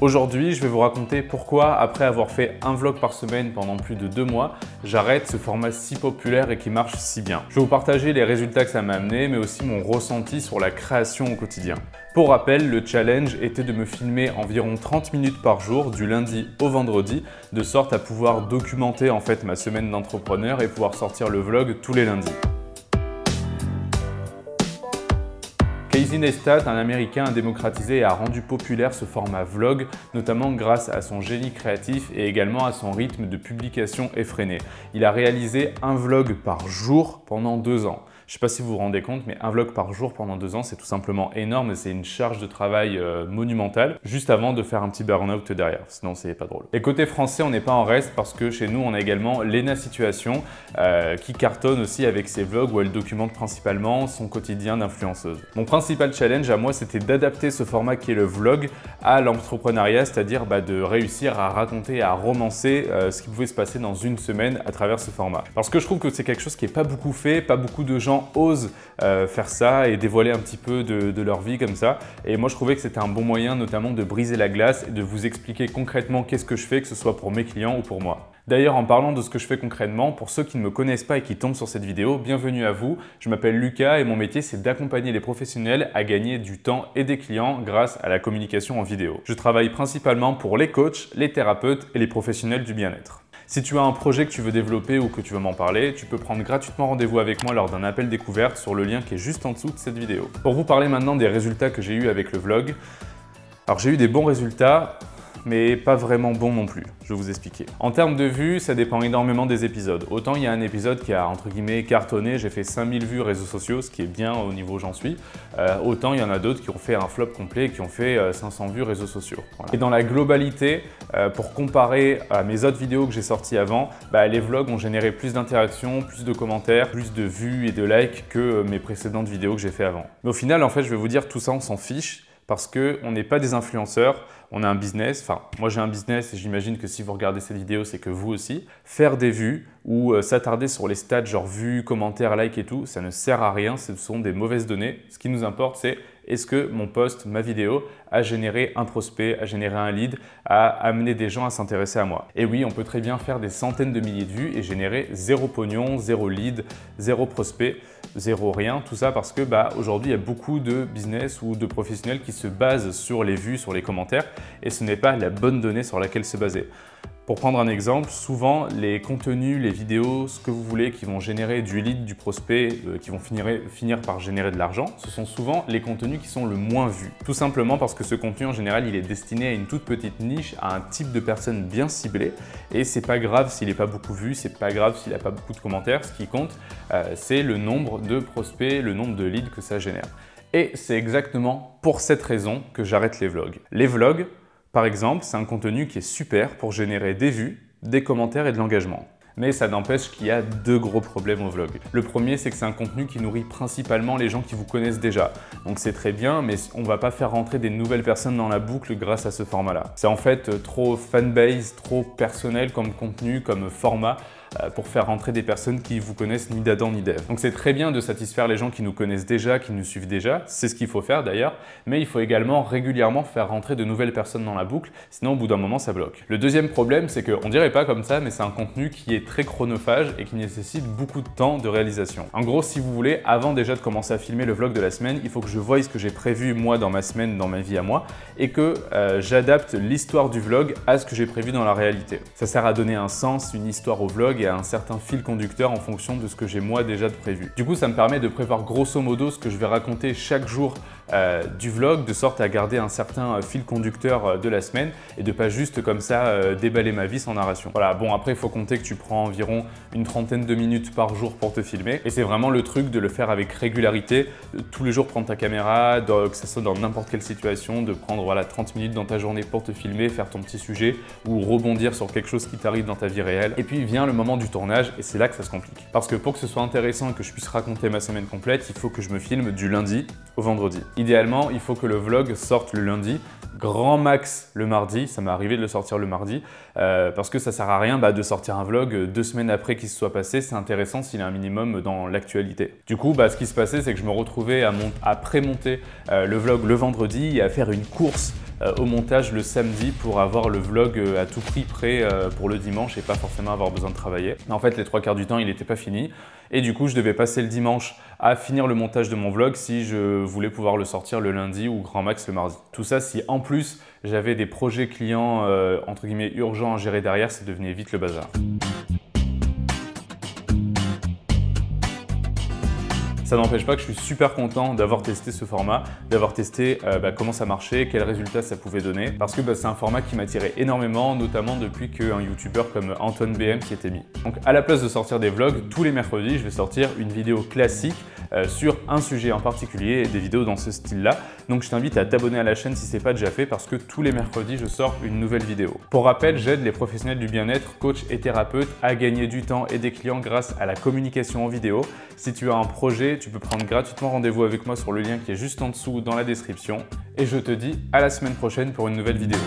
Aujourd'hui, je vais vous raconter pourquoi, après avoir fait un vlog par semaine pendant plus de 2 mois, j'arrête ce format si populaire et qui marche si bien. Je vais vous partager les résultats que ça m'a amené, mais aussi mon ressenti sur la création au quotidien. Pour rappel, le challenge était de me filmer environ 30 minutes par jour, du lundi au vendredi, de sorte à pouvoir documenter en fait ma semaine d'entrepreneur et pouvoir sortir le vlog tous les lundis. Casey Neistat, un Américain, a démocratisé et a rendu populaire ce format vlog, notamment grâce à son génie créatif et également à son rythme de publication effréné. Il a réalisé un vlog par jour pendant 2 ans. Je ne sais pas si vous vous rendez compte, mais un vlog par jour pendant 2 ans, c'est tout simplement énorme et c'est une charge de travail monumentale, juste avant de faire un petit burn-out derrière, sinon c'est pas drôle. Et côté français, on n'est pas en reste parce que chez nous, on a également Léna Situation qui cartonne aussi avec ses vlogs où elle documente principalement son quotidien d'influenceuse. Mon principal challenge à moi, c'était d'adapter ce format qui est le vlog à l'entrepreneuriat, c'est-à-dire de réussir à raconter et à romancer ce qui pouvait se passer dans une semaine à travers ce format. Parce que je trouve que c'est quelque chose qui n'est pas beaucoup fait, pas beaucoup de gens osent faire ça et dévoiler un petit peu de leur vie comme ça. Et moi, je trouvais que c'était un bon moyen notamment de briser la glace et de vous expliquer concrètement qu'est-ce que je fais, que ce soit pour mes clients ou pour moi. D'ailleurs, en parlant de ce que je fais concrètement, pour ceux qui ne me connaissent pas et qui tombent sur cette vidéo, bienvenue à vous. Je m'appelle Lucas et mon métier, c'est d'accompagner les professionnels à gagner du temps et des clients grâce à la communication en vidéo. Je travaille principalement pour les coachs, les thérapeutes et les professionnels du bien-être. Si tu as un projet que tu veux développer ou que tu veux m'en parler, tu peux prendre gratuitement rendez-vous avec moi lors d'un appel découverte sur le lien qui est juste en dessous de cette vidéo. Pour vous parler maintenant des résultats que j'ai eus avec le vlog. Alors j'ai eu des bons résultats, mais pas vraiment bons non plus. Je vais vous expliquer. En termes de vues, ça dépend énormément des épisodes. Autant il y a un épisode qui a entre guillemets cartonné, j'ai fait 5000 vues réseaux sociaux, ce qui est bien au niveau où j'en suis. Autant il y en a d'autres qui ont fait un flop complet et qui ont fait 500 vues réseaux sociaux. Voilà. Et dans la globalité, pour comparer à mes autres vidéos que j'ai sorties avant, les vlogs ont généré plus d'interactions, plus de commentaires, plus de vues et de likes que mes précédentes vidéos que j'ai fait avant. Mais au final, en fait, je vais vous dire tout ça, on s'en fiche. Parce qu'on n'est pas des influenceurs, on a un business, enfin moi j'ai un business et j'imagine que si vous regardez cette vidéo, c'est que vous aussi. Faire des vues ou s'attarder sur les stats genre vues, commentaires, likes et tout, ça ne sert à rien, ce sont des mauvaises données. Ce qui nous importe, c'est est-ce que mon post, ma vidéo, a généré un prospect, a généré un lead, a amené des gens à s'intéresser à moi. Et oui, on peut très bien faire des centaines de milliers de vues et générer 0 pognon, 0 lead, 0 prospect, 0 rien. Tout ça parce que aujourd'hui, il y a beaucoup de business ou de professionnels qui se basent sur les vues, sur les commentaires et ce n'est pas la bonne donnée sur laquelle se baser. Pour prendre un exemple, souvent les contenus, les vidéos, ce que vous voulez qui vont générer du lead, du prospect, qui vont finir par générer de l'argent, ce sont souvent les contenus qui sont le moins vus. Tout simplement parce que ce contenu en général, il est destiné à une toute petite niche, à un type de personne bien ciblée et c'est pas grave s'il n'est pas beaucoup vu, c'est pas grave s'il n'a pas beaucoup de commentaires. Ce qui compte, c'est le nombre de prospects, le nombre de leads que ça génère. Et c'est exactement pour cette raison que j'arrête les vlogs. Les vlogs, par exemple, c'est un contenu qui est super pour générer des vues, des commentaires et de l'engagement. Mais ça n'empêche qu'il y a 2 gros problèmes au vlog. Le premier, c'est que c'est un contenu qui nourrit principalement les gens qui vous connaissent déjà. Donc c'est très bien, mais on ne va pas faire rentrer des nouvelles personnes dans la boucle grâce à ce format-là. C'est en fait trop fanbase, trop personnel comme contenu, comme format, pour faire rentrer des personnes qui vous connaissent ni d'Adam ni d'Ève. Donc c'est très bien de satisfaire les gens qui nous connaissent déjà, qui nous suivent déjà, c'est ce qu'il faut faire d'ailleurs, mais il faut également régulièrement faire rentrer de nouvelles personnes dans la boucle, sinon au bout d'un moment ça bloque. Le deuxième problème, c'est qu'on dirait pas comme ça, mais c'est un contenu qui est très chronophage et qui nécessite beaucoup de temps de réalisation. En gros, si vous voulez, avant déjà de commencer à filmer le vlog de la semaine, il faut que je voie ce que j'ai prévu moi dans ma semaine, dans ma vie à moi, et que j'adapte l'histoire du vlog à ce que j'ai prévu dans la réalité. Ça sert à donner un sens, une histoire au vlog et à un certain fil conducteur en fonction de ce que j'ai moi déjà de prévu. Du coup, ça me permet de prévoir grosso modo ce que je vais raconter chaque jour du vlog, de sorte à garder un certain fil conducteur de la semaine et de pas juste comme ça déballer ma vie sans narration. Voilà, bon après il faut compter que tu prends environ une trentaine de minutes par jour pour te filmer et c'est vraiment le truc de le faire avec régularité, tous les jours prendre ta caméra, que ce soit dans n'importe quelle situation, de prendre 30 minutes dans ta journée pour te filmer, faire ton petit sujet ou rebondir sur quelque chose qui t'arrive dans ta vie réelle. Et puis vient le moment du tournage et c'est là que ça se complique. Parce que pour que ce soit intéressant et que je puisse raconter ma semaine complète, il faut que je me filme du lundi au vendredi. Idéalement, il faut que le vlog sorte le lundi, grand max le mardi, ça m'est arrivé de le sortir le mardi, parce que ça sert à rien de sortir un vlog 2 semaines après qu'il se soit passé, c'est intéressant s'il est un minimum dans l'actualité. Du coup, ce qui se passait, c'est que je me retrouvais à pré-monter le vlog le vendredi et à faire une course au montage le samedi pour avoir le vlog à tout prix prêt pour le dimanche et pas forcément avoir besoin de travailler. En fait, les 3/4 du temps, il n'était pas fini et du coup, je devais passer le dimanche à finir le montage de mon vlog si je voulais pouvoir le sortir le lundi ou grand max le mardi. Tout ça, si en plus j'avais des projets clients entre guillemets urgents à gérer derrière, ça devenait vite le bazar. Ça n'empêche pas que je suis super content d'avoir testé ce format, d'avoir testé comment ça marchait, quels résultats ça pouvait donner, parce que c'est un format qui m'attirait énormément, notamment depuis qu'un youtubeur comme Antoine BM s'y était mis. Donc à la place de sortir des vlogs, tous les mercredis, je vais sortir une vidéo classique sur un sujet en particulier et des vidéos dans ce style-là. Donc je t'invite à t'abonner à la chaîne si ce n'est pas déjà fait parce que tous les mercredis, je sors une nouvelle vidéo. Pour rappel, j'aide les professionnels du bien-être, coachs et thérapeutes à gagner du temps et des clients grâce à la communication en vidéo. Si tu as un projet, tu peux prendre gratuitement rendez-vous avec moi sur le lien qui est juste en dessous dans la description. Et je te dis à la semaine prochaine pour une nouvelle vidéo.